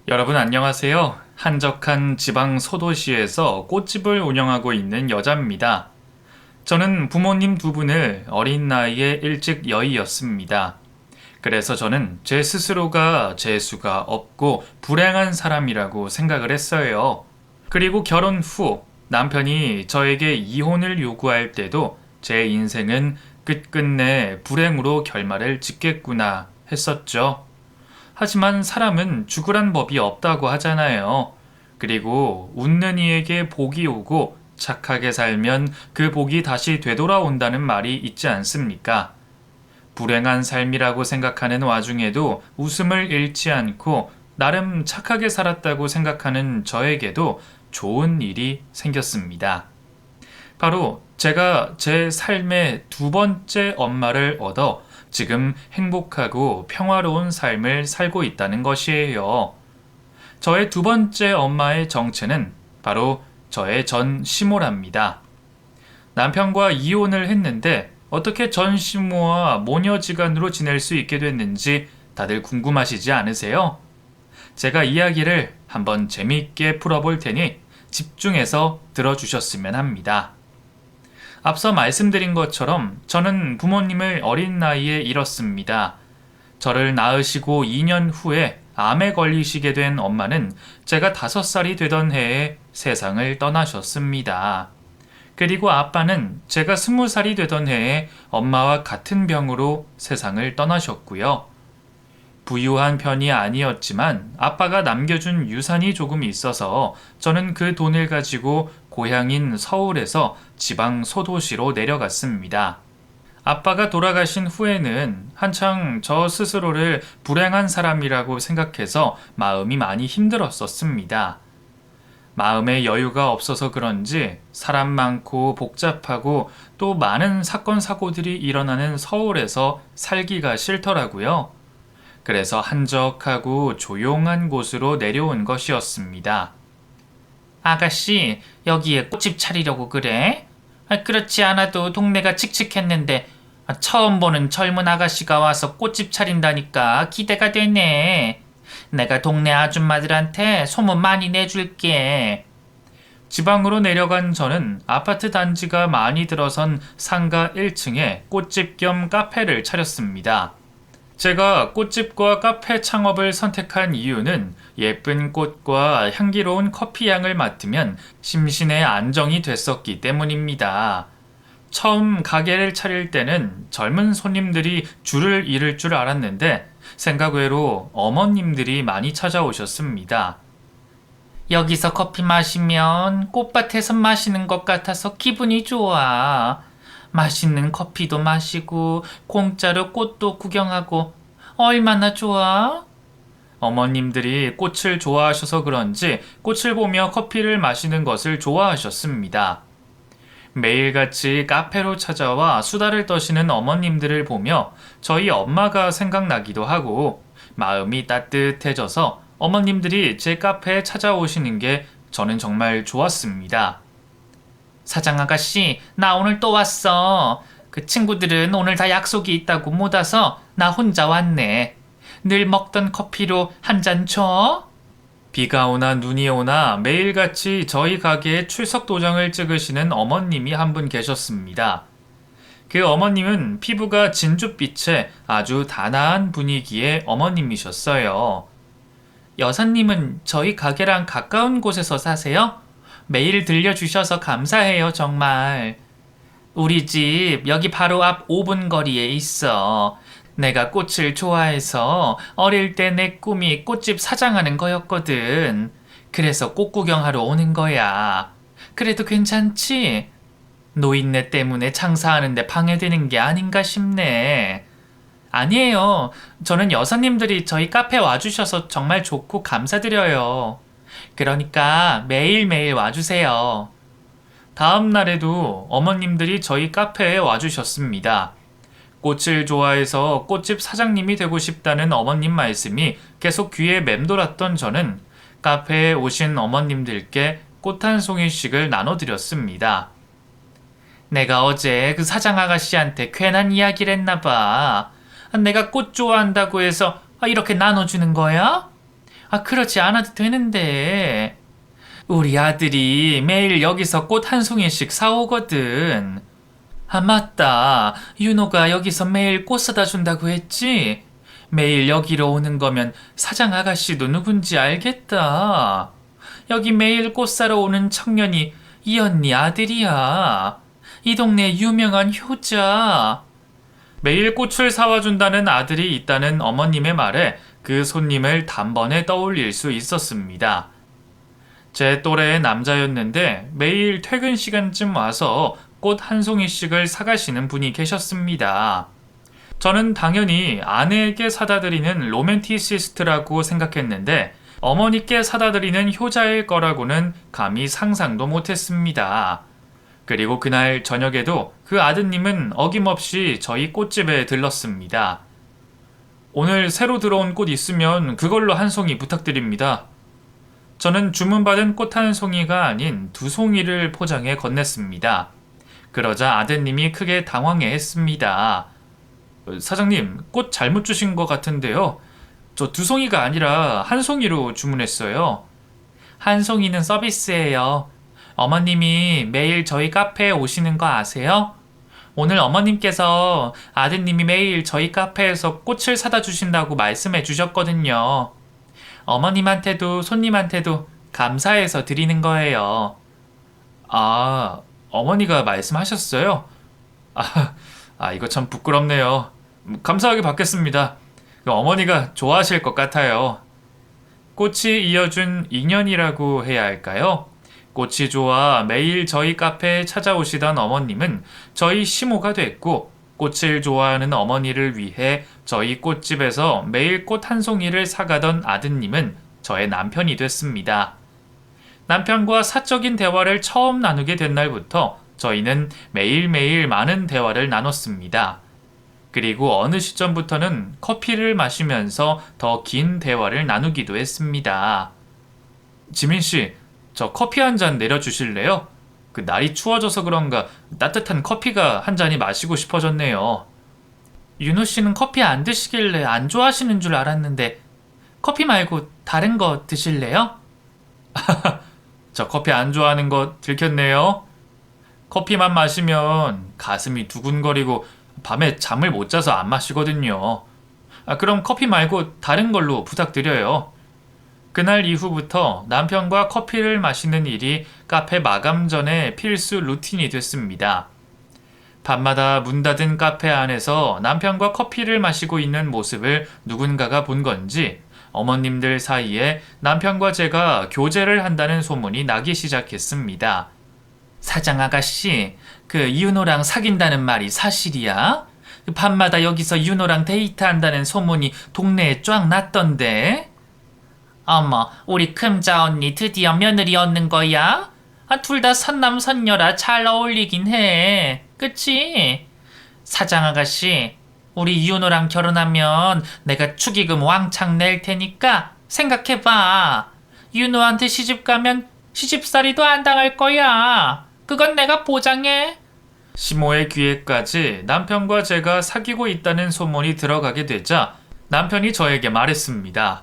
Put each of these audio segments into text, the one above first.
여러분 안녕하세요. 한적한 지방 소도시에서 꽃집을 운영하고 있는 여자입니다. 저는 부모님 두 분을 어린 나이에 일찍 여의었습니다. 그래서 저는 제 스스로가 재수가 없고 불행한 사람이라고 생각을 했어요. 그리고 결혼 후 남편이 저에게 이혼을 요구할 때도 제 인생은 끝끝내 불행으로 결말을 짓겠구나 했었죠. 하지만 사람은 죽으란 법이 없다고 하잖아요. 그리고 웃는 이에게 복이 오고 착하게 살면 그 복이 다시 되돌아온다는 말이 있지 않습니까? 불행한 삶이라고 생각하는 와중에도 웃음을 잃지 않고 나름 착하게 살았다고 생각하는 저에게도 좋은 일이 생겼습니다. 바로 제가 제 삶의 두 번째 엄마를 얻어 지금 행복하고 평화로운 삶을 살고 있다는 것이에요. 저의 두 번째 엄마의 정체는 바로 저의 전 시모랍니다. 남편과 이혼을 했는데 어떻게 전 시모와 모녀지간으로 지낼 수 있게 됐는지 다들 궁금하시지 않으세요? 제가 이야기를 한번 재미있게 풀어볼 테니 집중해서 들어주셨으면 합니다. 앞서 말씀드린 것처럼 저는 부모님을 어린 나이에 잃었습니다. 저를 낳으시고 2년 후에 암에 걸리시게 된 엄마는 제가 5살이 되던 해에 세상을 떠나셨습니다. 그리고 아빠는 제가 20살이 되던 해에 엄마와 같은 병으로 세상을 떠나셨고요. 부유한 편이 아니었지만 아빠가 남겨준 유산이 조금 있어서 저는 그 돈을 가지고 고향인 서울에서 지방 소도시로 내려갔습니다. 아빠가 돌아가신 후에는 한창 저 스스로를 불행한 사람이라고 생각해서 마음이 많이 힘들었었습니다. 마음의 여유가 없어서 그런지 사람 많고 복잡하고 또 많은 사건 사고들이 일어나는 서울에서 살기가 싫더라고요. 그래서 한적하고 조용한 곳으로 내려온 것이었습니다. 아가씨, 여기에 꽃집 차리려고 그래? 그렇지 않아도 동네가 칙칙했는데 처음 보는 젊은 아가씨가 와서 꽃집 차린다니까 기대가 되네. 내가 동네 아줌마들한테 소문 많이 내줄게. 지방으로 내려간 저는 아파트 단지가 많이 들어선 상가 1층에 꽃집 겸 카페를 차렸습니다. 제가 꽃집과 카페 창업을 선택한 이유는 예쁜 꽃과 향기로운 커피 향을 맡으면 심신의 안정이 됐었기 때문입니다. 처음 가게를 차릴 때는 젊은 손님들이 줄을 이을 줄 알았는데 생각 외로 어머님들이 많이 찾아오셨습니다. 여기서 커피 마시면 꽃밭에서 마시는 것 같아서 기분이 좋아. 맛있는 커피도 마시고 공짜로 꽃도 구경하고 얼마나 좋아? 어머님들이 꽃을 좋아하셔서 그런지 꽃을 보며 커피를 마시는 것을 좋아하셨습니다. 매일같이 카페로 찾아와 수다를 떠시는 어머님들을 보며 저희 엄마가 생각나기도 하고 마음이 따뜻해져서 어머님들이 제 카페에 찾아오시는 게 저는 정말 좋았습니다. 사장 아가씨, 나 오늘 또 왔어. 그 친구들은 오늘 다 약속이 있다고 못 와서 나 혼자 왔네. 늘 먹던 커피로 한 잔 줘? 비가 오나 눈이 오나 매일같이 저희 가게에 출석 도장을 찍으시는 어머님이 한 분 계셨습니다. 그 어머님은 피부가 진주빛의 아주 단아한 분위기의 어머님이셨어요. 여사님은 저희 가게랑 가까운 곳에서 사세요? 매일 들려주셔서 감사해요, 정말. 우리 집 여기 바로 앞 5분 거리에 있어. 내가 꽃을 좋아해서 어릴 때 내 꿈이 꽃집 사장하는 거였거든. 그래서 꽃 구경하러 오는 거야. 그래도 괜찮지? 노인네 때문에 장사하는데 방해되는 게 아닌가 싶네. 아니에요. 저는 여사님들이 저희 카페 와주셔서 정말 좋고 감사드려요. 그러니까 매일매일 와주세요. 다음 날에도 어머님들이 저희 카페에 와주셨습니다. 꽃을 좋아해서 꽃집 사장님이 되고 싶다는 어머님 말씀이 계속 귀에 맴돌았던 저는 카페에 오신 어머님들께 꽃 한 송이씩을 나눠드렸습니다. 내가 어제 그 사장 아가씨한테 괜한 이야기를 했나 봐. 내가 꽃 좋아한다고 해서 이렇게 나눠주는 거야? 그러지 않아도 되는데. 우리 아들이 매일 여기서 꽃 한 송이씩 사오거든. 맞다. 윤호가 여기서 매일 꽃 사다 준다고 했지? 매일 여기로 오는 거면 사장 아가씨도 누군지 알겠다. 여기 매일 꽃 사러 오는 청년이 이 언니 아들이야. 이 동네 유명한 효자. 매일 꽃을 사와 준다는 아들이 있다는 어머님의 말에 그 손님을 단번에 떠올릴 수 있었습니다. 제 또래의 남자였는데 매일 퇴근 시간쯤 와서 꽃 한 송이씩을 사가시는 분이 계셨습니다. 저는 당연히 아내에게 사다 드리는 로맨티시스트라고 생각했는데 어머니께 사다 드리는 효자일 거라고는 감히 상상도 못했습니다. 그리고 그날 저녁에도 그 아드님은 어김없이 저희 꽃집에 들렀습니다. 오늘 새로 들어온 꽃 있으면 그걸로 한 송이 부탁드립니다. 저는 주문받은 꽃 한 송이가 아닌 두 송이를 포장해 건넸습니다. 그러자 아드님이 크게 당황해했습니다. 사장님, 꽃 잘못 주신 것 같은데요. 저 두 송이가 아니라 한 송이로 주문했어요. 한 송이는 서비스예요. 어머님이 매일 저희 카페에 오시는 거 아세요? 오늘 어머님께서 아드님이 매일 저희 카페에서 꽃을 사다 주신다고 말씀해 주셨거든요. 어머님한테도 손님한테도 감사해서 드리는 거예요. 어머니가 말씀하셨어요? 이거 참 부끄럽네요. 감사하게 받겠습니다. 어머니가 좋아하실 것 같아요. 꽃이 이어준 인연이라고 해야 할까요? 꽃이 좋아 매일 저희 카페에 찾아오시던 어머님은 저희 시모가 됐고, 꽃을 좋아하는 어머니를 위해 저희 꽃집에서 매일 꽃 한 송이를 사가던 아드님은 저의 남편이 됐습니다. 남편과 사적인 대화를 처음 나누게 된 날부터 저희는 매일매일 많은 대화를 나눴습니다. 그리고 어느 시점부터는 커피를 마시면서 더 긴 대화를 나누기도 했습니다. 지민씨, 저 커피 한 잔 내려주실래요? 날이 추워져서 그런가 따뜻한 커피가 한 잔이 마시고 싶어졌네요. 윤호 씨는 커피 안 드시길래 안 좋아하시는 줄 알았는데 커피 말고 다른 거 드실래요? 저 커피 안 좋아하는 거 들켰네요. 커피만 마시면 가슴이 두근거리고 밤에 잠을 못 자서 안 마시거든요. 그럼 커피 말고 다른 걸로 부탁드려요. 그날 이후부터 남편과 커피를 마시는 일이 카페 마감 전에 필수 루틴이 됐습니다. 밤마다 문 닫은 카페 안에서 남편과 커피를 마시고 있는 모습을 누군가가 본 건지 어머님들 사이에 남편과 제가 교제를 한다는 소문이 나기 시작했습니다. 사장 아가씨, 윤호랑 사귄다는 말이 사실이야? 밤마다 여기서 윤호랑 데이트한다는 소문이 동네에 쫙 났던데? 어머, 우리 금자 언니 드디어 며느리 얻는 거야? 둘 다 선남선녀라 잘 어울리긴 해. 그치? 사장 아가씨, 우리 윤호랑 결혼하면 내가 축의금 왕창 낼 테니까 생각해봐. 윤호한테 시집가면 시집살이도 안 당할 거야. 그건 내가 보장해. 시모의 귀에까지 남편과 제가 사귀고 있다는 소문이 들어가게 되자 남편이 저에게 말했습니다.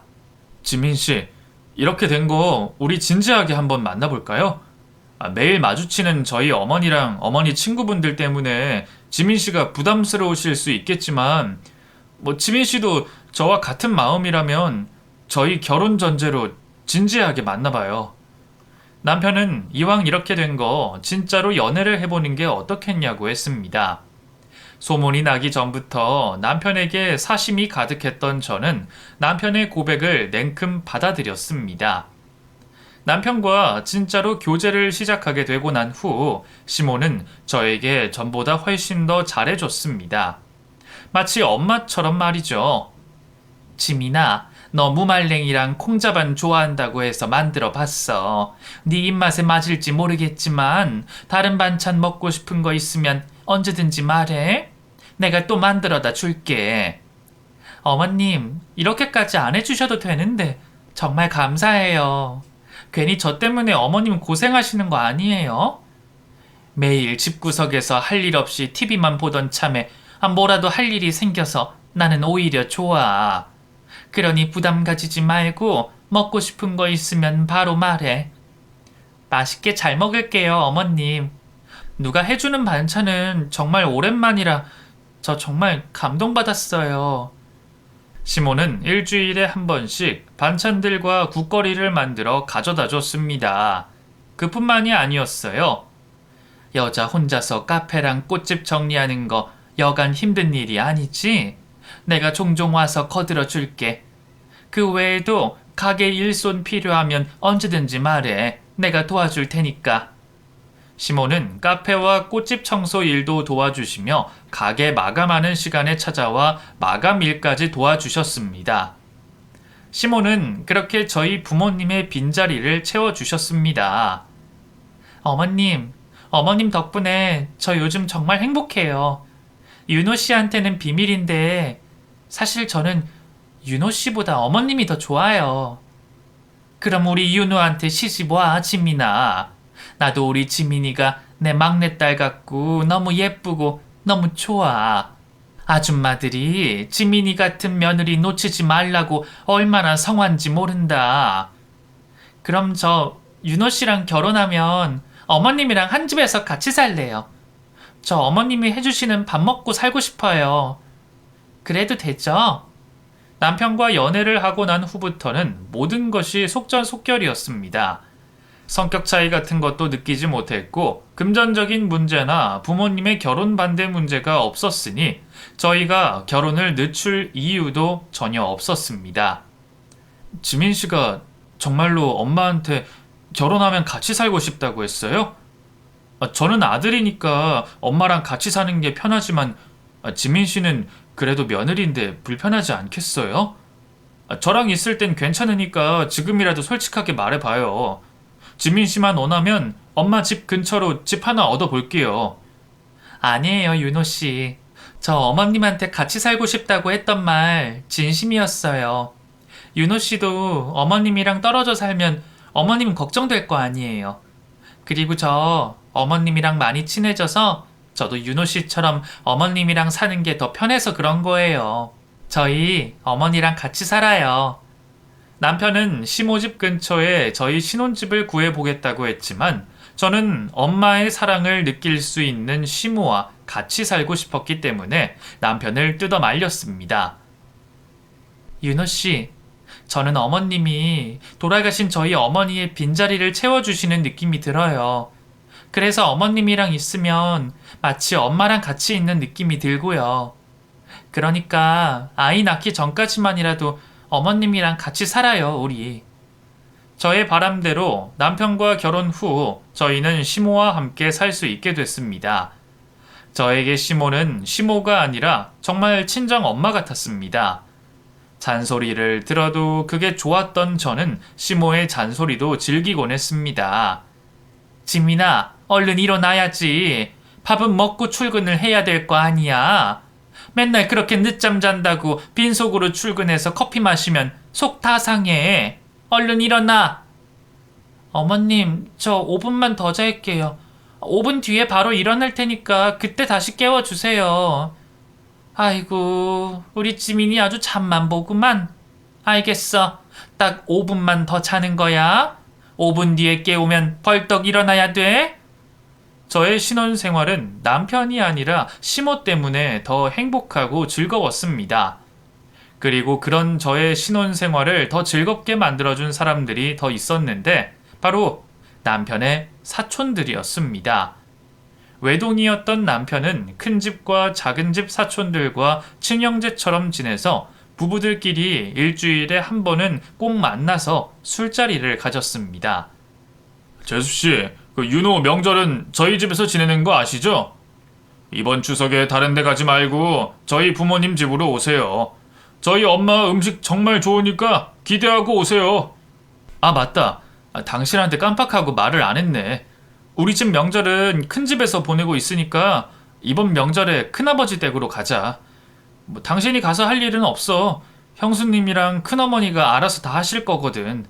지민씨, 이렇게 된 거 우리 진지하게 한번 만나볼까요? 매일 마주치는 저희 어머니랑 어머니 친구분들 때문에 지민씨가 부담스러우실 수 있겠지만 지민씨도 저와 같은 마음이라면 저희 결혼 전제로 진지하게 만나봐요. 남편은 이왕 이렇게 된 거 진짜로 연애를 해보는 게 어떻겠냐고 했습니다. 소문이 나기 전부터 남편에게 사심이 가득했던 저는 남편의 고백을 냉큼 받아들였습니다. 남편과 진짜로 교제를 시작하게 되고 난 후 시모는 저에게 전보다 훨씬 더 잘해줬습니다. 마치 엄마처럼 말이죠. 지민아, 너 무말랭이랑 콩자반 좋아한다고 해서 만들어 봤어. 네 입맛에 맞을지 모르겠지만 다른 반찬 먹고 싶은 거 있으면 언제든지 말해. 내가 또 만들어다 줄게. 어머님, 이렇게까지 안 해주셔도 되는데 정말 감사해요. 괜히 저 때문에 어머님 고생하시는 거 아니에요? 매일 집구석에서 할 일 없이 TV만 보던 참에 뭐라도 할 일이 생겨서 나는 오히려 좋아. 그러니 부담 가지지 말고 먹고 싶은 거 있으면 바로 말해. 맛있게 잘 먹을게요, 어머님. 누가 해주는 반찬은 정말 오랜만이라 저 정말 감동받았어요. 시몬은 일주일에 한 번씩 반찬들과 국거리를 만들어 가져다 줬습니다. 그뿐만이 아니었어요. 여자 혼자서 카페랑 꽃집 정리하는 거 여간 힘든 일이 아니지? 내가 종종 와서 거들어 줄게. 그 외에도 가게 일손 필요하면 언제든지 말해. 내가 도와줄 테니까. 시몬은 카페와 꽃집 청소 일도 도와주시며 가게 마감하는 시간에 찾아와 마감 일까지 도와주셨습니다. 시몬은 그렇게 저희 부모님의 빈자리를 채워주셨습니다. 어머님 덕분에 저 요즘 정말 행복해요. 윤호 씨한테는 비밀인데 사실 저는 윤호 씨보다 어머님이 더 좋아요. 그럼 우리 윤호한테 시집 와, 지민아. 나도 우리 지민이가 내 막내딸 같고 너무 예쁘고 너무 좋아. 아줌마들이 지민이 같은 며느리 놓치지 말라고 얼마나 성화인지 모른다. 그럼 저 윤호 씨랑 결혼하면 어머님이랑 한 집에서 같이 살래요. 저 어머님이 해주시는 밥 먹고 살고 싶어요. 그래도 되죠? 남편과 연애를 하고 난 후부터는 모든 것이 속전속결이었습니다. 성격 차이 같은 것도 느끼지 못했고 금전적인 문제나 부모님의 결혼 반대 문제가 없었으니 저희가 결혼을 늦출 이유도 전혀 없었습니다. 지민 씨가 정말로 엄마한테 결혼하면 같이 살고 싶다고 했어요? 저는 아들이니까 엄마랑 같이 사는 게 편하지만 지민 씨는 그래도 며느리인데 불편하지 않겠어요? 저랑 있을 땐 괜찮으니까 지금이라도 솔직하게 말해봐요. 지민 씨만 원하면 엄마 집 근처로 집 하나 얻어볼게요. 아니에요, 윤호 씨. 저 어머님한테 같이 살고 싶다고 했던 말 진심이었어요. 윤호 씨도 어머님이랑 떨어져 살면 어머님 걱정될 거 아니에요. 그리고 저 어머님이랑 많이 친해져서 저도 윤호 씨처럼 어머님이랑 사는 게 더 편해서 그런 거예요. 저희 어머니랑 같이 살아요. 남편은 시모집 근처에 저희 신혼집을 구해보겠다고 했지만 저는 엄마의 사랑을 느낄 수 있는 시모와 같이 살고 싶었기 때문에 남편을 뜯어 말렸습니다. 윤호 씨, 저는 어머님이 돌아가신 저희 어머니의 빈자리를 채워주시는 느낌이 들어요. 그래서 어머님이랑 있으면 마치 엄마랑 같이 있는 느낌이 들고요. 그러니까 아이 낳기 전까지만이라도 어머님이랑 같이 살아요, 우리. 저의 바람대로 남편과 결혼 후 저희는 시모와 함께 살 수 있게 됐습니다. 저에게 시모는 시모가 아니라 정말 친정 엄마 같았습니다. 잔소리를 들어도 그게 좋았던 저는 시모의 잔소리도 즐기곤 했습니다. 지민아, 얼른 일어나야지. 밥은 먹고 출근을 해야 될 거 아니야. 맨날 그렇게 늦잠 잔다고 빈속으로 출근해서 커피 마시면 속 다 상해. 얼른 일어나. 어머님, 저 5분만 더 잘게요. 5분 뒤에 바로 일어날 테니까 그때 다시 깨워주세요. 아이고, 우리 지민이 아주 잠만 보구만. 알겠어. 딱 5분만 더 자는 거야. 5분 뒤에 깨우면 벌떡 일어나야 돼. 저의 신혼생활은 남편이 아니라 시모 때문에 더 행복하고 즐거웠습니다. 그리고 그런 저의 신혼생활을 더 즐겁게 만들어준 사람들이 더 있었는데 바로 남편의 사촌들이었습니다. 외동이었던 남편은 큰 집과 작은 집 사촌들과 친형제처럼 지내서 부부들끼리 일주일에 한 번은 꼭 만나서 술자리를 가졌습니다. 재수씨, 그 윤호 명절은 저희 집에서 지내는 거 아시죠? 이번 추석에 다른 데 가지 말고 저희 부모님 집으로 오세요. 저희 엄마 음식 정말 좋으니까 기대하고 오세요. 아, 맞다. 당신한테 깜빡하고 말을 안 했네. 우리 집 명절은 큰 집에서 보내고 있으니까 이번 명절에 큰아버지 댁으로 가자. 당신이 가서 할 일은 없어. 형수님이랑 큰어머니가 알아서 다 하실 거거든.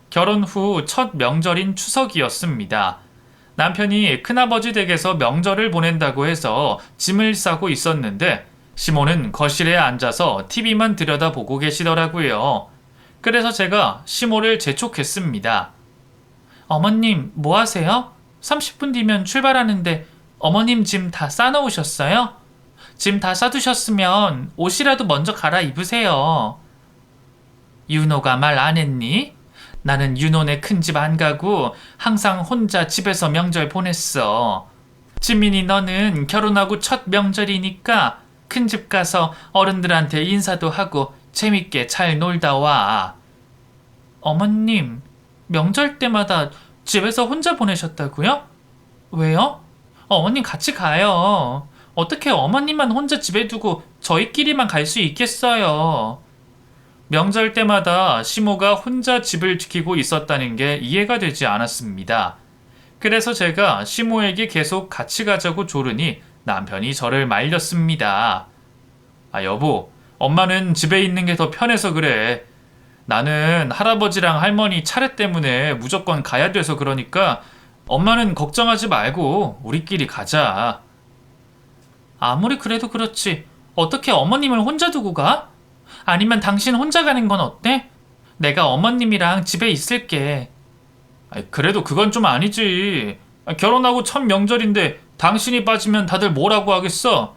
결혼 후 첫 명절인 추석이었습니다. 남편이 큰아버지 댁에서 명절을 보낸다고 해서 짐을 싸고 있었는데 시모는 거실에 앉아서 TV만 들여다보고 계시더라고요. 그래서 제가 시모를 재촉했습니다. 어머님, 뭐 하세요? 30분 뒤면 출발하는데 어머님 짐 다 싸놓으셨어요? 짐 다 싸두셨으면 옷이라도 먼저 갈아입으세요. 윤호가 말 안 했니? 나는 윤호네 큰 집 안 가고 항상 혼자 집에서 명절 보냈어. 지민이 너는 결혼하고 첫 명절이니까 큰 집 가서 어른들한테 인사도 하고 재밌게 잘 놀다 와. 어머님, 명절 때마다 집에서 혼자 보내셨다고요? 왜요? 어머님 같이 가요. 어떻게 어머님만 혼자 집에 두고 저희끼리만 갈 수 있겠어요. 명절 때마다 시모가 혼자 집을 지키고 있었다는 게 이해가 되지 않았습니다. 그래서 제가 시모에게 계속 같이 가자고 조르니 남편이 저를 말렸습니다. 아, 여보, 엄마는 집에 있는 게 더 편해서 그래. 나는 할아버지랑 할머니 차례 때문에 무조건 가야 돼서 그러니까 엄마는 걱정하지 말고 우리끼리 가자. 아무리 그래도 그렇지. 어떻게 어머님을 혼자 두고 가? 아니면 당신 혼자 가는 건 어때? 내가 어머님이랑 집에 있을게. 그래도 그건 좀 아니지. 결혼하고 첫 명절인데 당신이 빠지면 다들 뭐라고 하겠어?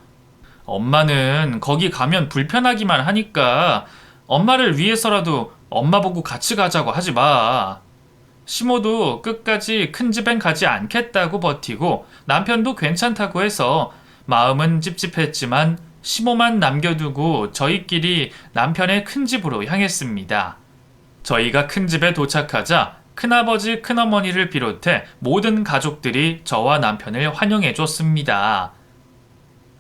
엄마는 거기 가면 불편하기만 하니까 엄마를 위해서라도 엄마 보고 같이 가자고 하지 마. 시모도 끝까지 큰 집엔 가지 않겠다고 버티고 남편도 괜찮다고 해서 마음은 찝찝했지만 시모만 남겨두고 저희끼리 남편의 큰 집으로 향했습니다. 저희가 큰 집에 도착하자 큰아버지, 큰어머니를 비롯해 모든 가족들이 저와 남편을 환영해 줬습니다.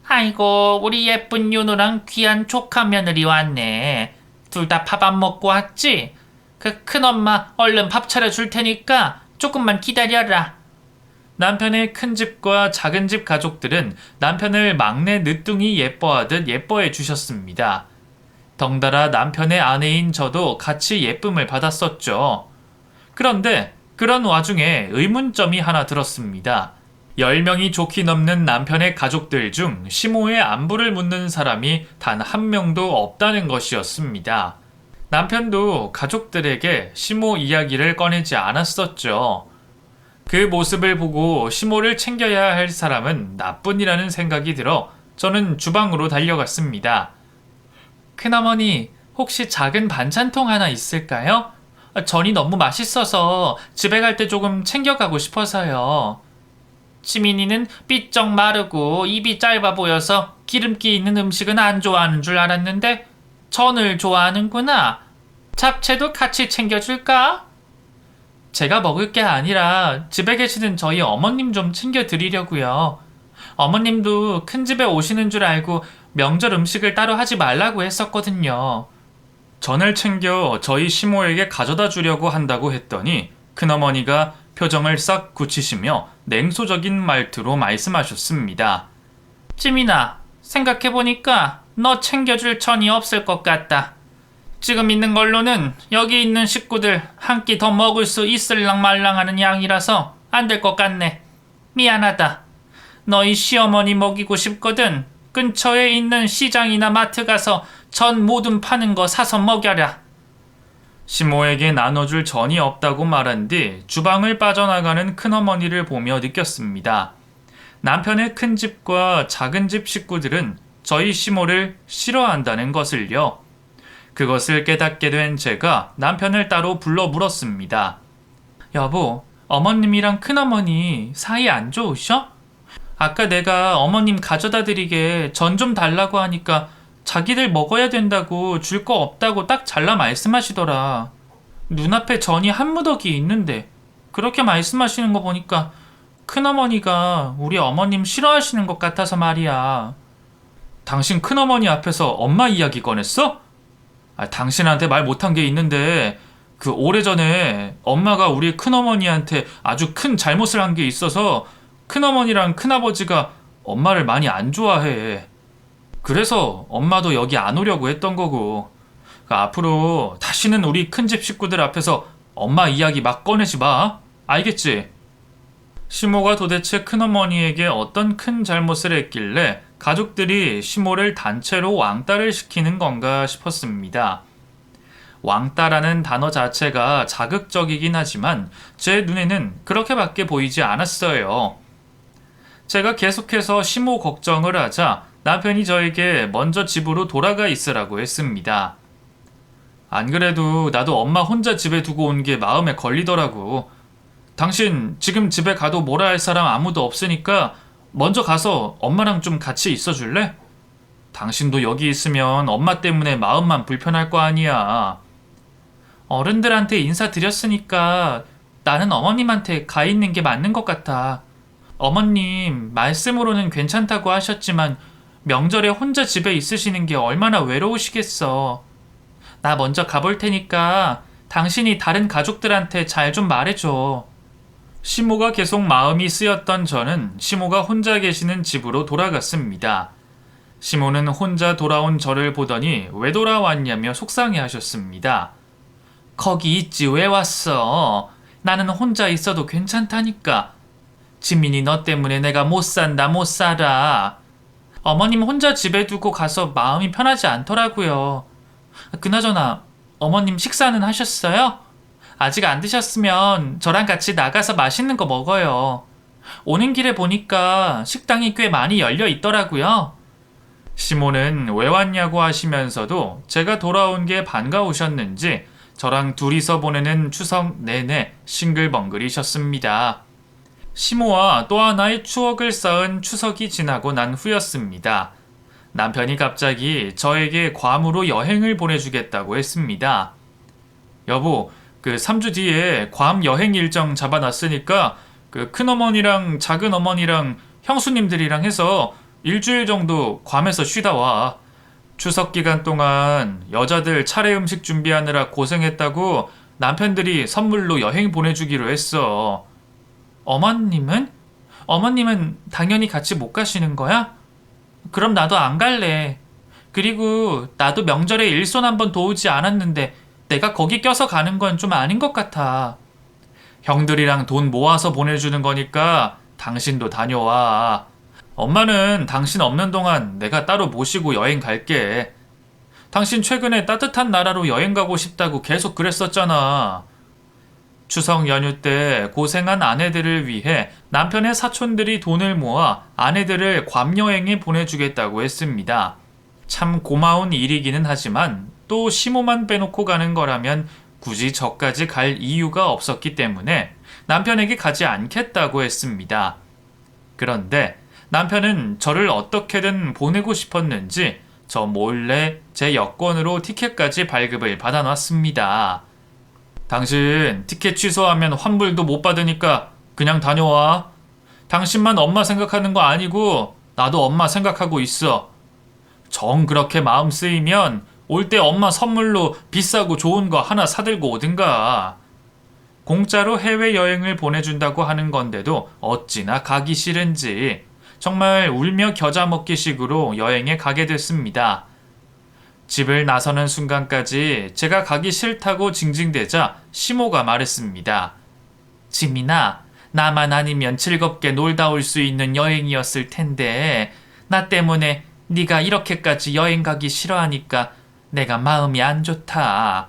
아이고, 우리 예쁜 윤우랑 귀한 조카 며느리 왔네. 둘 다 밥 안 먹고 왔지? 그 큰엄마 얼른 밥 차려줄 테니까 조금만 기다려라. 남편의 큰 집과 작은 집 가족들은 남편을 막내 늦둥이 예뻐하듯 예뻐해 주셨습니다. 덩달아 남편의 아내인 저도 같이 예쁨을 받았었죠. 그런데 그런 와중에 의문점이 하나 들었습니다. 10명이 좋게 넘는 남편의 가족들 중 시모의 안부를 묻는 사람이 단 한 명도 없다는 것이었습니다. 남편도 가족들에게 시모 이야기를 꺼내지 않았었죠. 그 모습을 보고 시모를 챙겨야 할 사람은 나뿐이라는 생각이 들어 저는 주방으로 달려갔습니다. 큰어머니, 혹시 작은 반찬통 하나 있을까요? 전이 너무 맛있어서 집에 갈 때 조금 챙겨가고 싶어서요. 지민이는 삐쩍 마르고 입이 짧아 보여서 기름기 있는 음식은 안 좋아하는 줄 알았는데 전을 좋아하는구나. 잡채도 같이 챙겨줄까? 제가 먹을 게 아니라 집에 계시는 저희 어머님 좀 챙겨드리려고요. 어머님도 큰 집에 오시는 줄 알고 명절 음식을 따로 하지 말라고 했었거든요. 전을 챙겨 저희 시모에게 가져다 주려고 한다고 했더니 큰어머니가 표정을 싹 굳히시며 냉소적인 말투로 말씀하셨습니다. 지민아, 생각해보니까 너 챙겨줄 전이 없을 것 같다. 지금 있는 걸로는 여기 있는 식구들 한 끼 더 먹을 수 있을랑 말랑 하는 양이라서 안 될 것 같네. 미안하다. 너희 시어머니 먹이고 싶거든 근처에 있는 시장이나 마트 가서 전 모둠 파는 거 사서 먹여라. 시모에게 나눠줄 전이 없다고 말한 뒤 주방을 빠져나가는 큰어머니를 보며 느꼈습니다. 남편의 큰 집과 작은 집 식구들은 저희 시모를 싫어한다는 것을요. 그것을 깨닫게 된 제가 남편을 따로 불러 물었습니다. 여보, 어머님이랑 큰어머니 사이 안 좋으셔? 아까 내가 어머님 가져다 드리게 전 좀 달라고 하니까 자기들 먹어야 된다고 줄 거 없다고 딱 잘라 말씀하시더라. 눈앞에 전이 한 무더기 있는데 그렇게 말씀하시는 거 보니까 큰어머니가 우리 어머님 싫어하시는 것 같아서 말이야. 당신 큰어머니 앞에서 엄마 이야기 꺼냈어? 당신한테 말 못한 게 있는데 그 오래전에 엄마가 우리 큰어머니한테 아주 큰 잘못을 한 게 있어서 큰어머니랑 큰아버지가 엄마를 많이 안 좋아해. 그래서 엄마도 여기 안 오려고 했던 거고. 앞으로 다시는 우리 큰집 식구들 앞에서 엄마 이야기 막 꺼내지 마. 알겠지? 시모가 도대체 큰어머니에게 어떤 큰 잘못을 했길래 가족들이 시모를 단체로 왕따를 시키는 건가 싶었습니다. 왕따라는 단어 자체가 자극적이긴 하지만 제 눈에는 그렇게밖에 보이지 않았어요. 제가 계속해서 시모 걱정을 하자 남편이 저에게 먼저 집으로 돌아가 있으라고 했습니다. 안 그래도 나도 엄마 혼자 집에 두고 온 게 마음에 걸리더라고. 당신 지금 집에 가도 뭐라 할 사람 아무도 없으니까 먼저 가서 엄마랑 좀 같이 있어 줄래? 당신도 여기 있으면 엄마 때문에 마음만 불편할 거 아니야. 어른들한테 인사드렸으니까 나는 어머님한테 가 있는 게 맞는 것 같아. 어머님, 말씀으로는 괜찮다고 하셨지만 명절에 혼자 집에 있으시는 게 얼마나 외로우시겠어. 나 먼저 가볼 테니까 당신이 다른 가족들한테 잘 좀 말해줘. 시모가 계속 마음이 쓰였던 저는 시모가 혼자 계시는 집으로 돌아갔습니다. 시모는 혼자 돌아온 저를 보더니 왜 돌아왔냐며 속상해 하셨습니다. 거기 있지 왜 왔어? 나는 혼자 있어도 괜찮다니까. 지민이 너 때문에 내가 못 산다 못 살아. 어머님 혼자 집에 두고 가서 마음이 편하지 않더라고요. 그나저나 어머님 식사는 하셨어요? 아직 안 드셨으면 저랑 같이 나가서 맛있는 거 먹어요. 오는 길에 보니까 식당이 꽤 많이 열려 있더라고요. 시모는 왜 왔냐고 하시면서도 제가 돌아온 게 반가우셨는지 저랑 둘이서 보내는 추석 내내 싱글벙글이셨습니다. 시모와 또 하나의 추억을 쌓은 추석이 지나고 난 후였습니다. 남편이 갑자기 저에게 괌으로 여행을 보내주겠다고 했습니다. 여보, 3주 뒤에 괌 여행 일정 잡아놨으니까 큰어머니랑 작은어머니랑 형수님들이랑 해서 일주일 정도 괌에서 쉬다 와. 추석 기간 동안 여자들 차례 음식 준비하느라 고생했다고 남편들이 선물로 여행 보내주기로 했어. 어머님은? 어머님은 당연히 같이 못 가시는 거야? 그럼 나도 안 갈래. 그리고 나도 명절에 일손 한번 도우지 않았는데 내가 거기 껴서 가는 건 좀 아닌 것 같아. 형들이랑 돈 모아서 보내주는 거니까 당신도 다녀와. 엄마는 당신 없는 동안 내가 따로 모시고 여행 갈게. 당신 최근에 따뜻한 나라로 여행 가고 싶다고 계속 그랬었잖아. 추석 연휴 때 고생한 아내들을 위해 남편의 사촌들이 돈을 모아 아내들을 괌 여행에 보내주겠다고 했습니다. 참 고마운 일이기는 하지만 또 시모만 빼놓고 가는 거라면 굳이 저까지 갈 이유가 없었기 때문에 남편에게 가지 않겠다고 했습니다. 그런데 남편은 저를 어떻게든 보내고 싶었는지 저 몰래 제 여권으로 티켓까지 발급을 받아놨습니다. 당신 티켓 취소하면 환불도 못 받으니까 그냥 다녀와. 당신만 엄마 생각하는 거 아니고 나도 엄마 생각하고 있어. 정 그렇게 마음 쓰이면 올 때 엄마 선물로 비싸고 좋은 거 하나 사들고 오든가. 공짜로 해외여행을 보내준다고 하는 건데도 어찌나 가기 싫은지 정말 울며 겨자 먹기식으로 여행에 가게 됐습니다. 집을 나서는 순간까지 제가 가기 싫다고 징징대자 시모가 말했습니다. 지민아, 나만 아니면 즐겁게 놀다 올 수 있는 여행이었을 텐데 나 때문에 네가 이렇게까지 여행 가기 싫어하니까 내가 마음이 안 좋다.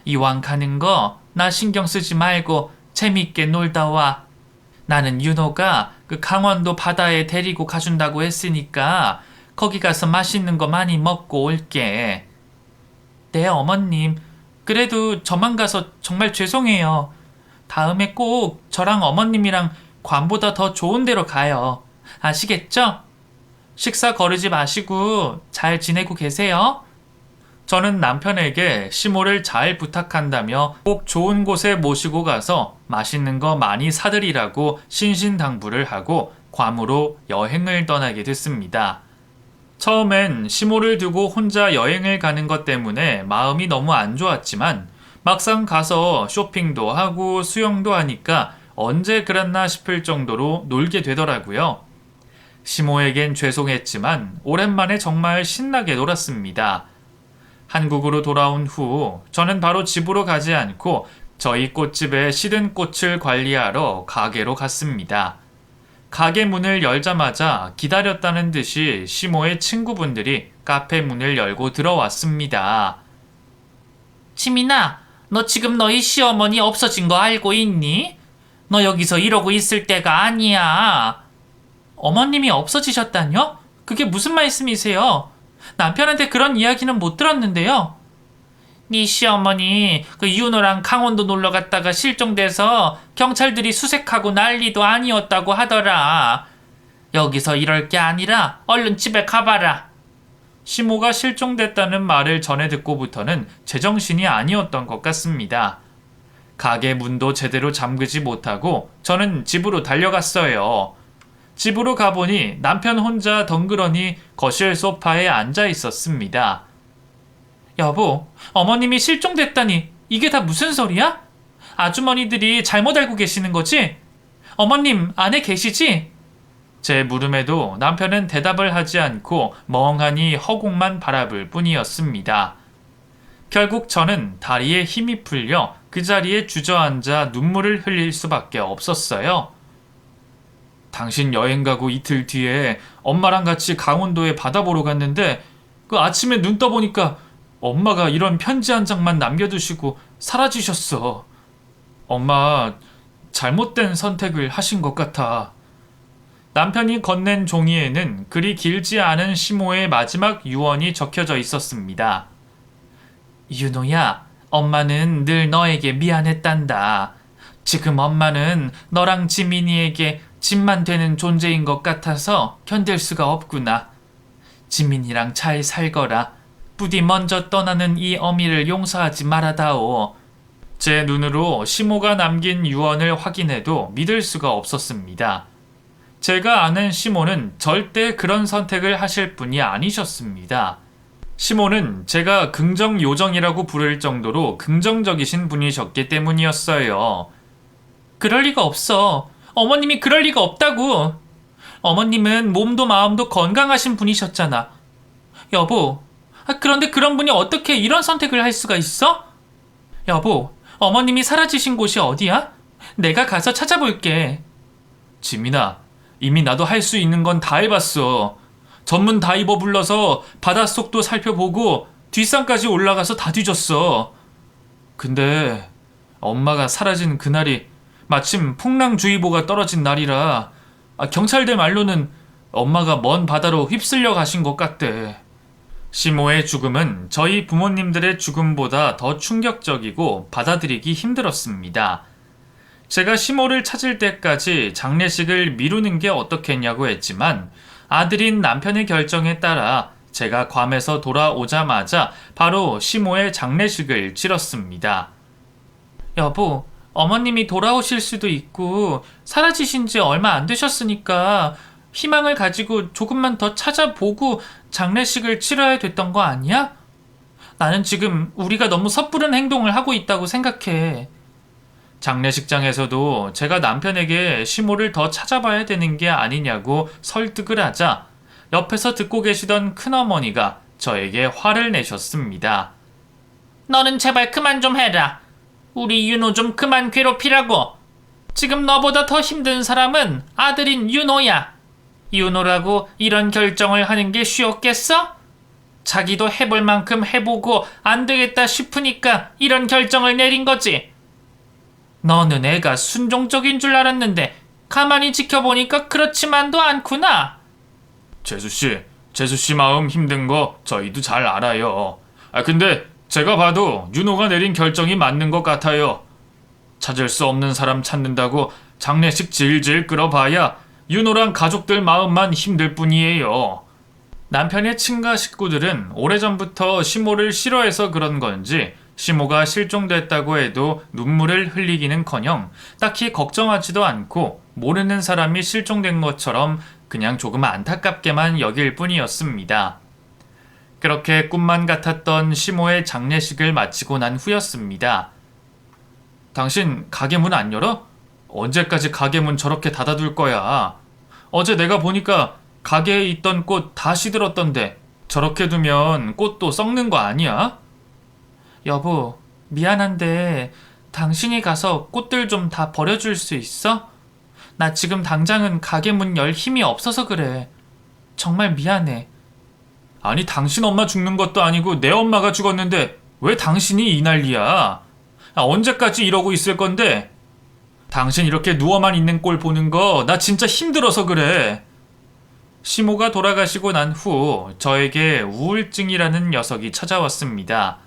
이왕 가는 거 나 신경 쓰지 말고 재밌게 놀다 와. 나는 윤호가 강원도 바다에 데리고 가준다고 했으니까 거기 가서 맛있는 거 많이 먹고 올게. 네, 어머님. 그래도 저만 가서 정말 죄송해요. 다음에 꼭 저랑 어머님이랑 괌보다 더 좋은 데로 가요. 아시겠죠? 식사 거르지 마시고 잘 지내고 계세요. 저는 남편에게 시모를 잘 부탁한다며 꼭 좋은 곳에 모시고 가서 맛있는 거 많이 사드리라고 신신당부를 하고 괌으로 여행을 떠나게 됐습니다. 처음엔 시모를 두고 혼자 여행을 가는 것 때문에 마음이 너무 안 좋았지만 막상 가서 쇼핑도 하고 수영도 하니까 언제 그랬나 싶을 정도로 놀게 되더라고요. 시모에겐 죄송했지만 오랜만에 정말 신나게 놀았습니다. 한국으로 돌아온 후 저는 바로 집으로 가지 않고 저희 꽃집의 시든 꽃을 관리하러 가게로 갔습니다. 가게 문을 열자마자 기다렸다는 듯이 시모의 친구분들이 카페 문을 열고 들어왔습니다. 지민아, 너 지금 너희 시어머니 없어진 거 알고 있니? 너 여기서 이러고 있을 때가 아니야. 어머님이 없어지셨다뇨? 그게 무슨 말씀이세요? 남편한테 그런 이야기는 못 들었는데요. 네 시어머니 그 윤호랑 강원도 놀러 갔다가 실종돼서 경찰들이 수색하고 난리도 아니었다고 하더라. 여기서 이럴 게 아니라 얼른 집에 가봐라. 시모가 실종됐다는 말을 전해 듣고부터는 제정신이 아니었던 것 같습니다. 가게 문도 제대로 잠그지 못하고 저는 집으로 달려갔어요. 집으로 가보니 남편 혼자 덩그러니 거실 소파에 앉아 있었습니다. 여보, 어머님이 실종됐다니 이게 다 무슨 소리야? 아주머니들이 잘못 알고 계시는 거지? 어머님 안에 계시지? 제 물음에도 남편은 대답을 하지 않고 멍하니 허공만 바라볼 뿐이었습니다. 결국 저는 다리에 힘이 풀려 그 자리에 주저앉아 눈물을 흘릴 수밖에 없었어요. 당신 여행 가고 이틀 뒤에 엄마랑 같이 강원도에 바다 보러 갔는데 그 아침에 눈 떠보니까 엄마가 이런 편지 한 장만 남겨두시고 사라지셨어. 엄마 잘못된 선택을 하신 것 같아. 남편이 건넨 종이에는 그리 길지 않은 시모의 마지막 유언이 적혀져 있었습니다. 윤호야, 엄마는 늘 너에게 미안했단다. 지금 엄마는 너랑 지민이에게 짐만 되는 존재인 것 같아서 견딜 수가 없구나. 지민이랑 잘 살거라. 부디 먼저 떠나는 이 어미를 용서하지 말아다오. 제 눈으로 시모가 남긴 유언을 확인해도 믿을 수가 없었습니다. 제가 아는 시모는 절대 그런 선택을 하실 분이 아니셨습니다. 시모는 제가 긍정 요정이라고 부를 정도로 긍정적이신 분이셨기 때문이었어요. 그럴 리가 없어. 어머님이 그럴 리가 없다고. 어머님은 몸도 마음도 건강하신 분이셨잖아. 여보, 그런데 그런 분이 어떻게 이런 선택을 할 수가 있어? 여보, 어머님이 사라지신 곳이 어디야? 내가 가서 찾아볼게. 지민아, 이미 나도 할 수 있는 건 다 해봤어. 전문 다이버 불러서 바닷속도 살펴보고 뒷산까지 올라가서 다 뒤졌어. 근데 엄마가 사라진 그날이 마침 풍랑주의보가 떨어진 날이라 경찰들 말로는 엄마가 먼 바다로 휩쓸려 가신 것 같대. 시모의 죽음은 저희 부모님들의 죽음보다 더 충격적이고 받아들이기 힘들었습니다. 제가 시모를 찾을 때까지 장례식을 미루는 게 어떻겠냐고 했지만 아들인 남편의 결정에 따라 제가 괌에서 돌아오자마자 바로 시모의 장례식을 치렀습니다. 여보, 어머님이 돌아오실 수도 있고 사라지신 지 얼마 안 되셨으니까 희망을 가지고 조금만 더 찾아보고 장례식을 치러야 됐던 거 아니야? 나는 지금 우리가 너무 섣부른 행동을 하고 있다고 생각해. 장례식장에서도 제가 남편에게 시모를 더 찾아봐야 되는 게 아니냐고 설득을 하자 옆에서 듣고 계시던 큰어머니가 저에게 화를 내셨습니다. 너는 제발 그만 좀 해라. 우리 윤호 좀 그만 괴롭히라고. 지금 너보다 더 힘든 사람은 아들인 윤호야. 윤호라고 이런 결정을 하는 게 쉬웠겠어? 자기도 해볼 만큼 해보고 안 되겠다 싶으니까 이런 결정을 내린 거지. 너는 애가 순종적인 줄 알았는데 가만히 지켜보니까 그렇지만도 않구나. 재수씨 마음 힘든 거 저희도 잘 알아요. 근데 제가 봐도 윤호가 내린 결정이 맞는 것 같아요. 찾을 수 없는 사람 찾는다고 장례식 질질 끌어봐야 윤호랑 가족들 마음만 힘들 뿐이에요. 남편의 친가 식구들은 오래전부터 시모를 싫어해서 그런 건지 시모가 실종됐다고 해도 눈물을 흘리기는커녕 딱히 걱정하지도 않고 모르는 사람이 실종된 것처럼 그냥 조금 안타깝게만 여길 뿐이었습니다. 그렇게 꿈만 같았던 시모의 장례식을 마치고 난 후였습니다. 당신 가게 문 안 열어? 언제까지 가게 문 저렇게 닫아둘 거야? 어제 내가 보니까 가게에 있던 꽃 다 시들었던데 저렇게 두면 꽃도 썩는 거 아니야? 여보, 미안한데 당신이 가서 꽃들 좀 다 버려줄 수 있어? 나 지금 당장은 가게 문 열 힘이 없어서 그래. 정말 미안해. 아니 당신 엄마 죽는 것도 아니고 내 엄마가 죽었는데 왜 당신이 이 난리야? 언제까지 이러고 있을 건데? 당신 이렇게 누워만 있는 꼴 보는 거 나 진짜 힘들어서 그래. 시모가 돌아가시고 난 후 저에게 우울증이라는 녀석이 찾아왔습니다.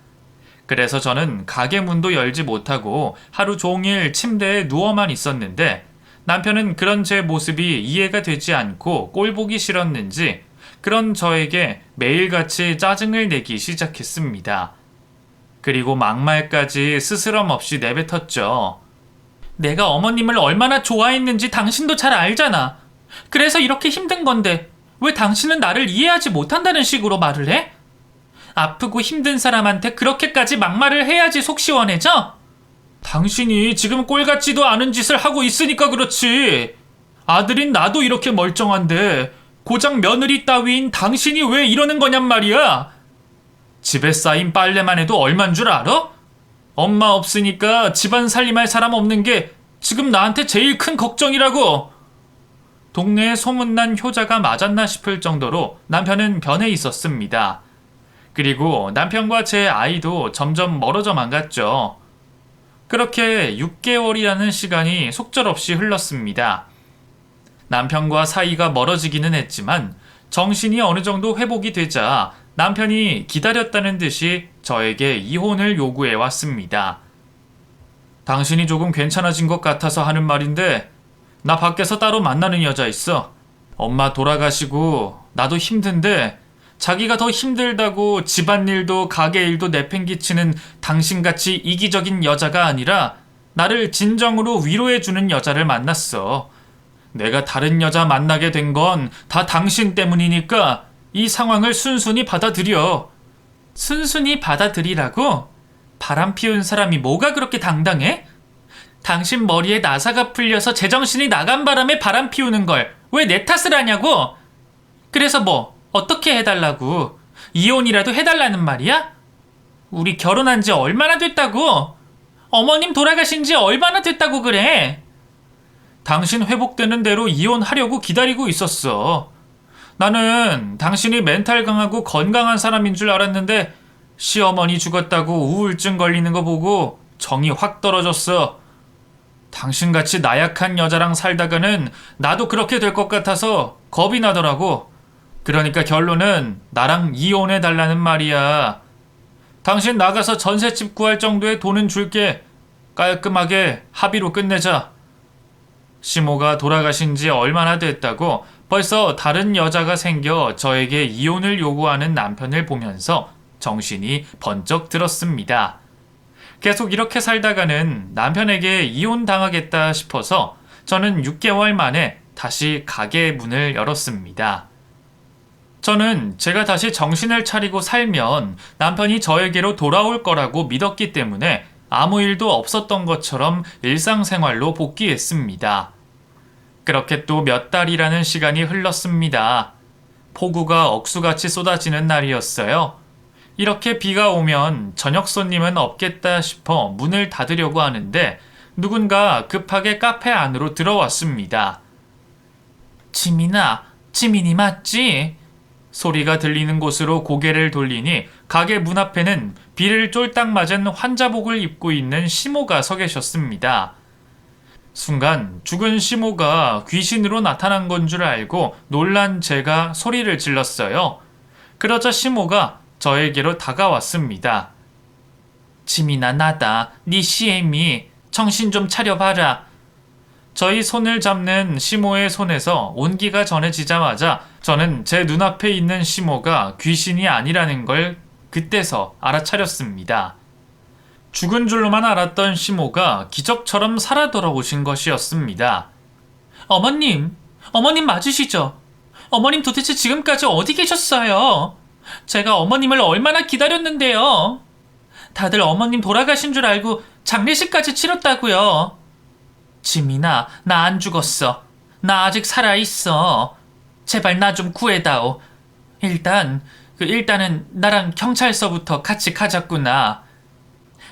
그래서 저는 가게 문도 열지 못하고 하루 종일 침대에 누워만 있었는데 남편은 그런 제 모습이 이해가 되지 않고 꼴보기 싫었는지 그런 저에게 매일같이 짜증을 내기 시작했습니다. 그리고 막말까지 스스럼 없이 내뱉었죠. 내가 어머님을 얼마나 좋아했는지 당신도 잘 알잖아. 그래서 이렇게 힘든 건데 왜 당신은 나를 이해하지 못한다는 식으로 말을 해? 아프고 힘든 사람한테 그렇게까지 막말을 해야지 속 시원해져? 당신이 지금 꼴 같지도 않은 짓을 하고 있으니까 그렇지. 아들인 나도 이렇게 멀쩡한데 고작 며느리 따위인 당신이 왜 이러는 거냔 말이야. 집에 쌓인 빨래만 해도 얼만 줄 알아? 엄마 없으니까 집안 살림할 사람 없는 게 지금 나한테 제일 큰 걱정이라고. 동네에 소문난 효자가 맞았나 싶을 정도로 남편은 변해 있었습니다. 그리고 남편과 제 아이도 점점 멀어져만 갔죠. 그렇게 6개월이라는 시간이 속절없이 흘렀습니다. 남편과 사이가 멀어지기는 했지만 정신이 어느 정도 회복이 되자 남편이 기다렸다는 듯이 저에게 이혼을 요구해 왔습니다. 당신이 조금 괜찮아진 것 같아서 하는 말인데 나 밖에서 따로 만나는 여자 있어. 엄마 돌아가시고 나도 힘든데 자기가 더 힘들다고 집안일도 가게일도 내팽개치는 당신같이 이기적인 여자가 아니라 나를 진정으로 위로해주는 여자를 만났어. 내가 다른 여자 만나게 된 건 다 당신 때문이니까 이 상황을 순순히 받아들여. 순순히 받아들이라고? 바람 피운 사람이 뭐가 그렇게 당당해? 당신 머리에 나사가 풀려서 제정신이 나간 바람에 바람 피우는 걸 왜 내 탓을 하냐고? 그래서 뭐 어떻게 해달라고? 이혼이라도 해달라는 말이야? 우리 결혼한 지 얼마나 됐다고? 어머님 돌아가신 지 얼마나 됐다고 그래? 당신 회복되는 대로 이혼하려고 기다리고 있었어. 나는 당신이 멘탈 강하고 건강한 사람인 줄 알았는데 시어머니 죽었다고 우울증 걸리는 거 보고 정이 확 떨어졌어. 당신같이 나약한 여자랑 살다가는 나도 그렇게 될 것 같아서 겁이 나더라고. 그러니까 결론은 나랑 이혼해달라는 말이야. 당신 나가서 전셋집 구할 정도의 돈은 줄게. 깔끔하게 합의로 끝내자. 시모가 돌아가신 지 얼마나 됐다고 벌써 다른 여자가 생겨 저에게 이혼을 요구하는 남편을 보면서 정신이 번쩍 들었습니다. 계속 이렇게 살다가는 남편에게 이혼당하겠다 싶어서 저는 6개월 만에 다시 가게 문을 열었습니다. 저는 제가 다시 정신을 차리고 살면 남편이 저에게로 돌아올 거라고 믿었기 때문에 아무 일도 없었던 것처럼 일상생활로 복귀했습니다. 그렇게 또 몇 달이라는 시간이 흘렀습니다. 폭우가 억수같이 쏟아지는 날이었어요. 이렇게 비가 오면 저녁 손님은 없겠다 싶어 문을 닫으려고 하는데 누군가 급하게 카페 안으로 들어왔습니다. 지민이 맞지? 소리가 들리는 곳으로 고개를 돌리니 가게 문 앞에는 비를 쫄딱 맞은 환자복을 입고 있는 시모가 서 계셨습니다. 순간 죽은 시모가 귀신으로 나타난 건 줄 알고 놀란 제가 소리를 질렀어요. 그러자 시모가 저에게로 다가왔습니다. 지민아 나다. 네 시애미. 정신 좀 차려봐라. 저희 손을 잡는 시모의 손에서 온기가 전해지자마자 저는 제 눈앞에 있는 시모가 귀신이 아니라는 걸 그때서 알아차렸습니다. 죽은 줄로만 알았던 시모가 기적처럼 살아 돌아오신 것이었습니다. 어머님 맞으시죠? 어머님 도대체 지금까지 어디 계셨어요? 제가 어머님을 얼마나 기다렸는데요. 다들 어머님 돌아가신 줄 알고 장례식까지 치렀다고요. 지민아, 나 안 죽었어. 나 아직 살아있어. 제발 나 좀 구해다오. 일단은 나랑 경찰서부터 같이 가자꾸나.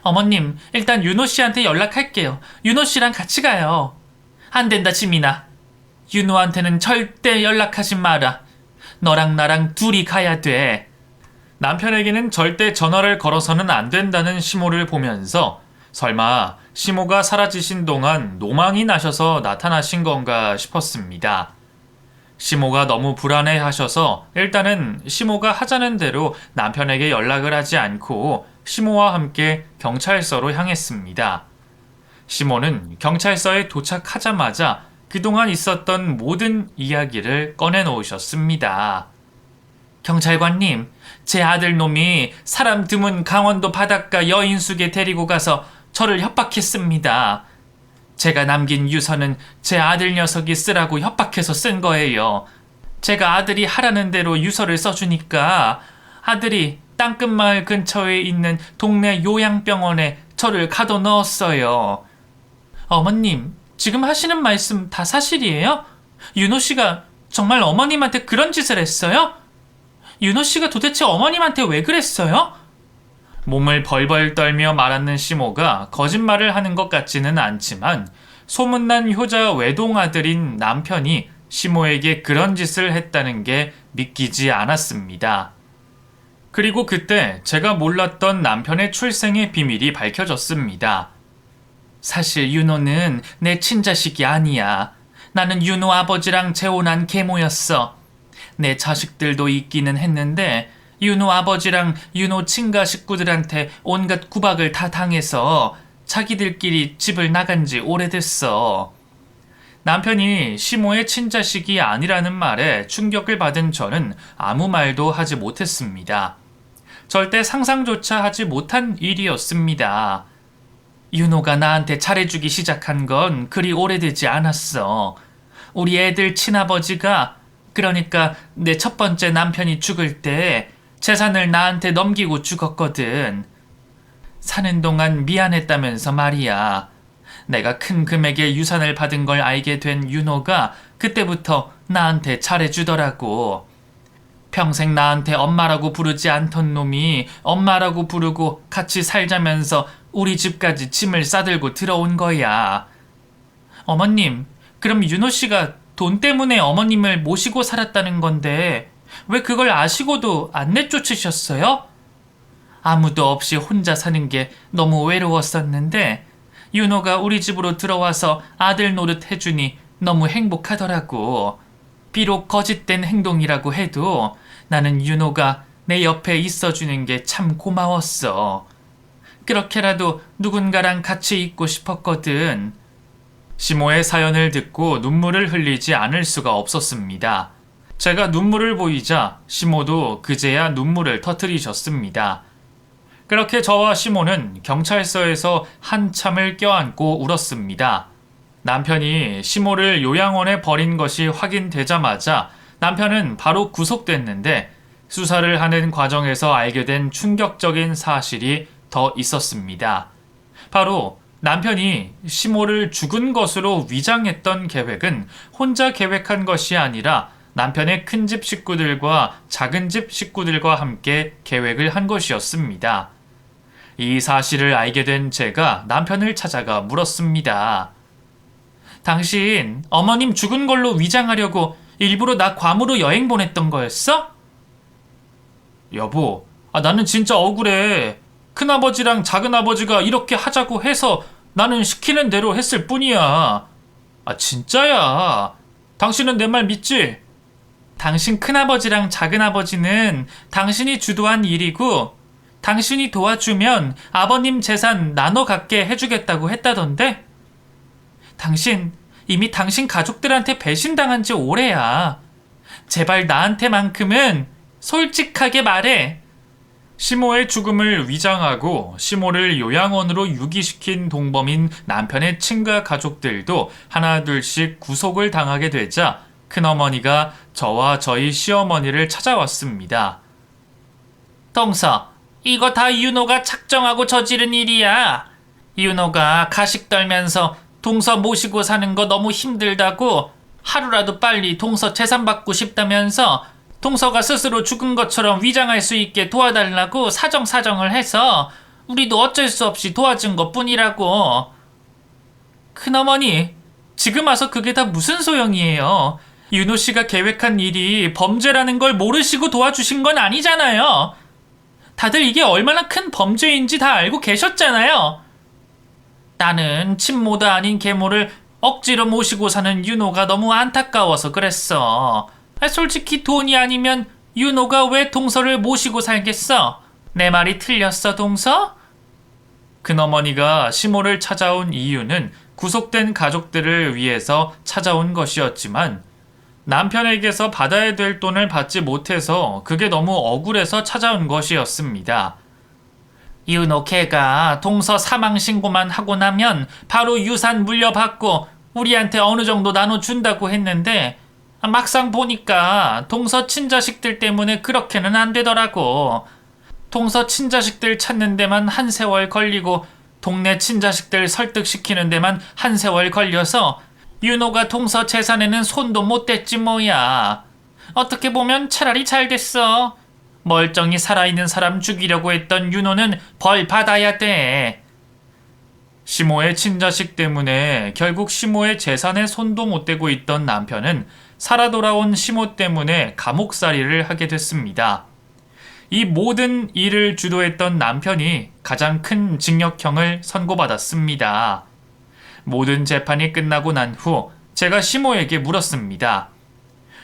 어머님, 일단 윤호 씨한테 연락할게요. 윤호 씨랑 같이 가요. 안 된다, 지민아. 윤호한테는 절대 연락하지 마라. 너랑 나랑 둘이 가야 돼. 남편에게는 절대 전화를 걸어서는 안 된다는 시모를 보면서 설마 시모가 사라지신 동안 노망이 나셔서 나타나신 건가 싶었습니다. 시모가 너무 불안해 하셔서 일단은 시모가 하자는 대로 남편에게 연락을 하지 않고 시모와 함께 경찰서로 향했습니다. 시모는 경찰서에 도착하자마자 그동안 있었던 모든 이야기를 꺼내놓으셨습니다. 경찰관님, 제 아들 놈이 사람 드문 강원도 바닷가 여인숙에 데리고 가서 저를 협박했습니다. 제가 남긴 유서는 제 아들 녀석이 쓰라고 협박해서 쓴 거예요. 제가 아들이 하라는 대로 유서를 써주니까 아들이 땅끝마을 근처에 있는 동네 요양병원에 저를 가둬넣었어요. 어머님, 지금 하시는 말씀 다 사실이에요? 윤호 씨가 정말 어머님한테 그런 짓을 했어요? 윤호 씨가 도대체 어머님한테 왜 그랬어요? 몸을 벌벌 떨며 말하는 시모가 거짓말을 하는 것 같지는 않지만 소문난 효자 외동아들인 남편이 시모에게 그런 짓을 했다는 게 믿기지 않았습니다. 그리고 그때 제가 몰랐던 남편의 출생의 비밀이 밝혀졌습니다. 사실 윤호는 내 친자식이 아니야. 나는 윤호 아버지랑 재혼한 계모였어. 내 자식들도 있기는 했는데 윤호 아버지랑 윤호 친가 식구들한테 온갖 구박을 다 당해서 자기들끼리 집을 나간 지 오래됐어. 남편이 시모의 친자식이 아니라는 말에 충격을 받은 저는 아무 말도 하지 못했습니다. 절대 상상조차 하지 못한 일이었습니다. 윤호가 나한테 잘해주기 시작한 건 그리 오래되지 않았어. 우리 애들 친아버지가, 그러니까 내 첫 번째 남편이 죽을 때 재산을 나한테 넘기고 죽었거든. 사는 동안 미안했다면서 말이야. 내가 큰 금액의 유산을 받은 걸 알게 된 윤호가 그때부터 나한테 잘해주더라고. 평생 나한테 엄마라고 부르지 않던 놈이 엄마라고 부르고 같이 살자면서 우리 집까지 짐을 싸들고 들어온 거야. 어머님, 그럼 윤호 씨가 돈 때문에 어머님을 모시고 살았다는 건데 왜 그걸 아시고도 안 내쫓으셨어요? 아무도 없이 혼자 사는 게 너무 외로웠었는데 윤호가 우리 집으로 들어와서 아들 노릇 해주니 너무 행복하더라고. 비록 거짓된 행동이라고 해도 나는 윤호가 내 옆에 있어주는 게 참 고마웠어. 그렇게라도 누군가랑 같이 있고 싶었거든. 시모의 사연을 듣고 눈물을 흘리지 않을 수가 없었습니다. 제가 눈물을 보이자 시모도 그제야 눈물을 터뜨리셨습니다. 그렇게 저와 시모는 경찰서에서 한참을 껴안고 울었습니다. 남편이 시모를 요양원에 버린 것이 확인되자마자 남편은 바로 구속됐는데 수사를 하는 과정에서 알게 된 충격적인 사실이 더 있었습니다. 바로 남편이 시모를 죽은 것으로 위장했던 계획은 혼자 계획한 것이 아니라 남편의 큰 집 식구들과 작은 집 식구들과 함께 계획을 한 것이었습니다. 이 사실을 알게 된 제가 남편을 찾아가 물었습니다. 당신 어머님 죽은 걸로 위장하려고 일부러 나 괌으로 여행 보냈던 거였어? 여보, 나는 진짜 억울해. 큰아버지랑 작은아버지가 이렇게 하자고 해서 나는 시키는 대로 했을 뿐이야. 진짜야. 당신은 내 말 믿지? 당신 큰아버지랑 작은아버지는 당신이 주도한 일이고 당신이 도와주면 아버님 재산 나눠 갖게 해주겠다고 했다던데? 당신 이미 당신 가족들한테 배신당한 지 오래야. 제발 나한테만큼은 솔직하게 말해. 시모의 죽음을 위장하고 시모를 요양원으로 유기시킨 동범인 남편의 친가 가족들도 하나둘씩 구속을 당하게 되자 큰어머니가 저와 저희 시어머니를 찾아왔습니다. 동서, 이거 다 윤호가 작정하고 저지른 일이야. 윤호가 가식 떨면서 동서 모시고 사는 거 너무 힘들다고 하루라도 빨리 동서 재산 받고 싶다면서 동서가 스스로 죽은 것처럼 위장할 수 있게 도와달라고 사정을 해서 우리도 어쩔 수 없이 도와준 것뿐이라고. 큰어머니, 지금 와서 그게 다 무슨 소용이에요. 윤호 씨가 계획한 일이 범죄라는 걸 모르시고 도와주신 건 아니잖아요. 다들 이게 얼마나 큰 범죄인지 다 알고 계셨잖아요. 나는 친모도 아닌 계모를 억지로 모시고 사는 윤호가 너무 안타까워서 그랬어. 솔직히 돈이 아니면 윤호가 왜 동서를 모시고 살겠어? 내 말이 틀렸어, 동서? 큰어머니가 시모를 찾아온 이유는 구속된 가족들을 위해서 찾아온 것이었지만 남편에게서 받아야 될 돈을 받지 못해서 그게 너무 억울해서 찾아온 것이었습니다. 윤호 걔가 동서 사망 신고만 하고 나면 바로 유산 물려받고 우리한테 어느 정도 나눠준다고 했는데 막상 보니까 동서 친자식들 때문에 그렇게는 안 되더라고. 동서 친자식들 찾는 데만 한 세월 걸리고 동네 친자식들 설득시키는 데만 한 세월 걸려서 윤호가 동서 재산에는 손도 못 댔지 뭐야. 어떻게 보면 차라리 잘 됐어. 멀쩡히 살아있는 사람 죽이려고 했던 윤호는 벌 받아야 돼. 시모의 친자식 때문에 결국 시모의 재산에 손도 못 대고 있던 남편은 살아 돌아온 시모 때문에 감옥살이를 하게 됐습니다. 이 모든 일을 주도했던 남편이 가장 큰 징역형을 선고받았습니다. 모든 재판이 끝나고 난 후 제가 시모에게 물었습니다.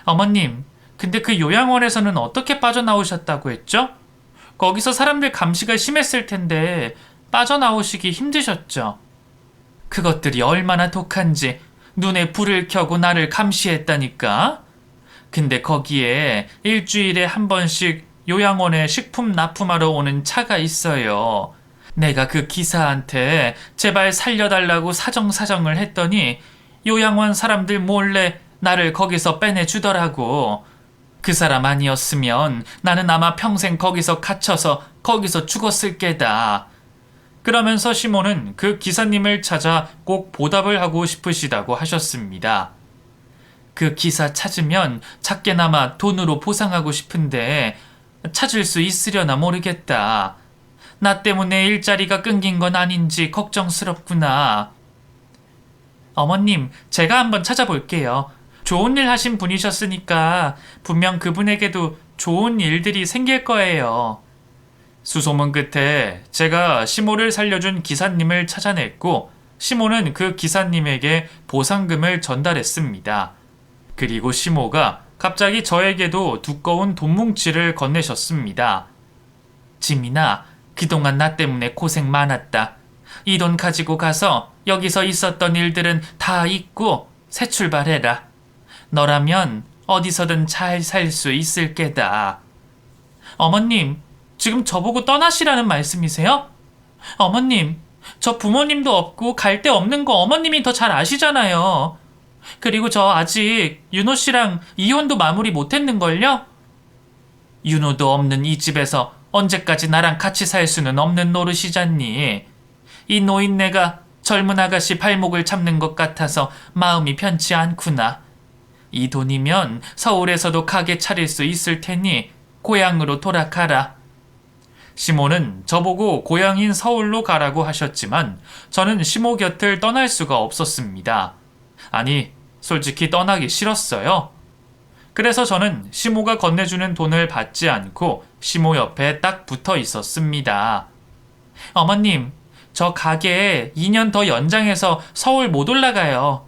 어머님, 근데 그 요양원에서는 어떻게 빠져나오셨다고 했죠? 거기서 사람들 감시가 심했을 텐데 빠져나오시기 힘드셨죠? 그것들이 얼마나 독한지 눈에 불을 켜고 나를 감시했다니까? 근데 거기에 일주일에 한 번씩 요양원에 식품 납품하러 오는 차가 있어요. 내가 그 기사한테 제발 살려달라고 사정사정을 했더니 요양원 사람들 몰래 나를 거기서 빼내주더라고. 그 사람 아니었으면 나는 아마 평생 거기서 갇혀서 거기서 죽었을 게다. 그러면서 시모는 그 기사님을 찾아 꼭 보답을 하고 싶으시다고 하셨습니다. 그 기사 찾으면 작게나마 돈으로 보상하고 싶은데 찾을 수 있으려나 모르겠다. 나 때문에 일자리가 끊긴 건 아닌지 걱정스럽구나. 어머님, 제가 한번 찾아볼게요. 좋은 일 하신 분이셨으니까 분명 그분에게도 좋은 일들이 생길 거예요. 수소문 끝에 제가 시모를 살려준 기사님을 찾아냈고 시모는 그 기사님에게 보상금을 전달했습니다. 그리고 시모가 갑자기 저에게도 두꺼운 돈 뭉치를 건네셨습니다. 지민아, 그동안 나 때문에 고생 많았다. 이 돈 가지고 가서 여기서 있었던 일들은 다 잊고 새 출발해라. 너라면 어디서든 잘 살 수 있을 게다. 어머님, 지금 저보고 떠나시라는 말씀이세요? 어머님, 저 부모님도 없고 갈 데 없는 거 어머님이 더 잘 아시잖아요. 그리고 저 아직 윤호 씨랑 이혼도 마무리 못했는걸요? 윤호도 없는 이 집에서 언제까지 나랑 같이 살 수는 없는 노릇이잖니. 이 노인네가 젊은 아가씨 발목을 잡는 것 같아서 마음이 편치 않구나. 이 돈이면 서울에서도 가게 차릴 수 있을 테니 고향으로 돌아가라. 시모는 저보고 고향인 서울로 가라고 하셨지만 저는 시모 곁을 떠날 수가 없었습니다. 아니, 솔직히 떠나기 싫었어요. 그래서 저는 시모가 건네주는 돈을 받지 않고 시모 옆에 딱 붙어 있었습니다. 어머님, 저 가게 2년 더 연장해서 서울 못 올라가요.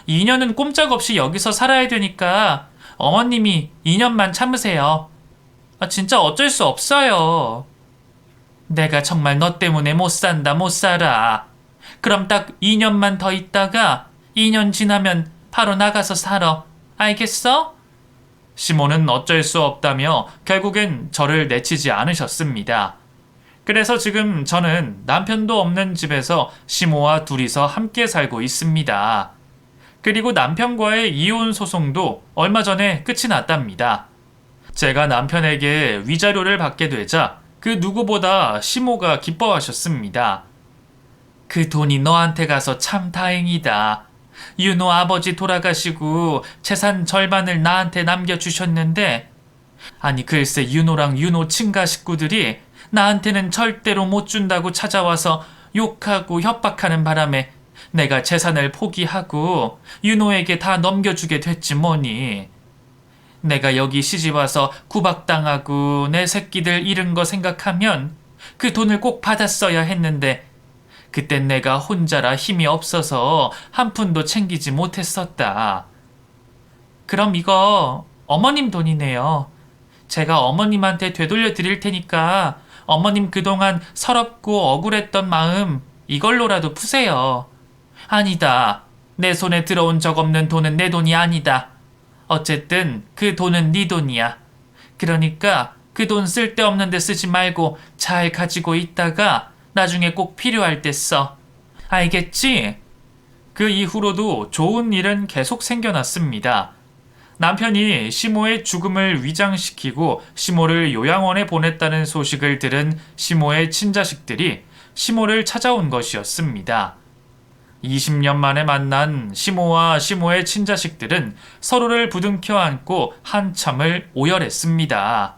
2년은 꼼짝없이 여기서 살아야 되니까 어머님이 2년만 참으세요. 진짜 어쩔 수 없어요. 내가 정말 너 때문에 못 산다, 못 살아. 그럼 딱 2년만 더 있다가 2년 지나면 바로 나가서 살아. 알겠어? 시모는 어쩔 수 없다며 결국엔 저를 내치지 않으셨습니다. 그래서 지금 저는 남편도 없는 집에서 시모와 둘이서 함께 살고 있습니다. 그리고 남편과의 이혼 소송도 얼마 전에 끝이 났답니다. 제가 남편에게 위자료를 받게 되자 그 누구보다 시모가 기뻐하셨습니다. 그 돈이 너한테 가서 참 다행이다. 윤호 아버지 돌아가시고 재산 절반을 나한테 남겨주셨는데, 아니 글쎄 윤호랑 윤호 친가 식구들이 나한테는 절대로 못 준다고 찾아와서 욕하고 협박하는 바람에 내가 재산을 포기하고 윤호에게 다 넘겨주게 됐지 뭐니. 내가 여기 시집와서 구박당하고 내 새끼들 잃은 거 생각하면 그 돈을 꼭 받았어야 했는데 그땐 내가 혼자라 힘이 없어서 한 푼도 챙기지 못했었다. 그럼 이거 어머님 돈이네요. 제가 어머님한테 되돌려 드릴 테니까 어머님 그동안 서럽고 억울했던 마음 이걸로라도 푸세요. 아니다. 내 손에 들어온 적 없는 돈은 내 돈이 아니다. 어쨌든 그 돈은 네 돈이야. 그러니까 그 돈 쓸데없는 데 쓰지 말고 잘 가지고 있다가 나중에 꼭 필요할 때 써. 알겠지? 그 이후로도 좋은 일은 계속 생겨났습니다. 남편이 시모의 죽음을 위장시키고 시모를 요양원에 보냈다는 소식을 들은 시모의 친자식들이 시모를 찾아온 것이었습니다. 20년 만에 만난 시모와 시모의 친자식들은 서로를 부둥켜 안고 한참을 오열했습니다.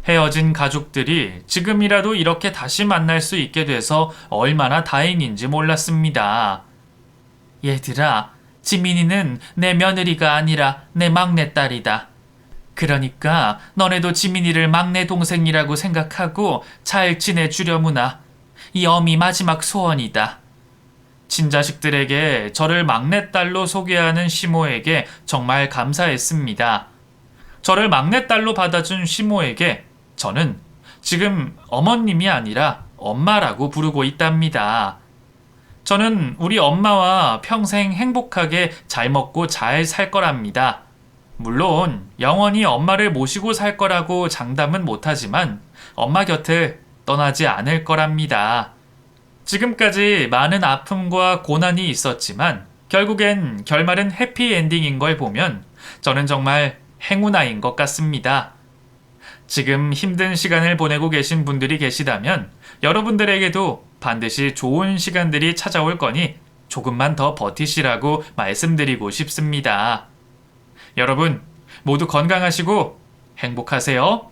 헤어진 가족들이 지금이라도 이렇게 다시 만날 수 있게 돼서 얼마나 다행인지 몰랐습니다. 얘들아, 지민이는 내 며느리가 아니라 내 막내딸이다. 그러니까 너네도 지민이를 막내 동생이라고 생각하고 잘 지내주려무나. 이 어미 마지막 소원이다. 친자식들에게 저를 막내딸로 소개하는 시모에게 정말 감사했습니다. 저를 막내딸로 받아준 시모에게 저는 지금 어머님이 아니라 엄마라고 부르고 있답니다. 저는 우리 엄마와 평생 행복하게 잘 먹고 잘 살 거랍니다. 물론 영원히 엄마를 모시고 살 거라고 장담은 못하지만 엄마 곁을 떠나지 않을 거랍니다. 지금까지 많은 아픔과 고난이 있었지만 결국엔 결말은 해피엔딩인 걸 보면 저는 정말 행운아인 것 같습니다. 지금 힘든 시간을 보내고 계신 분들이 계시다면 여러분들에게도 반드시 좋은 시간들이 찾아올 거니 조금만 더 버티시라고 말씀드리고 싶습니다. 여러분 모두 건강하시고 행복하세요.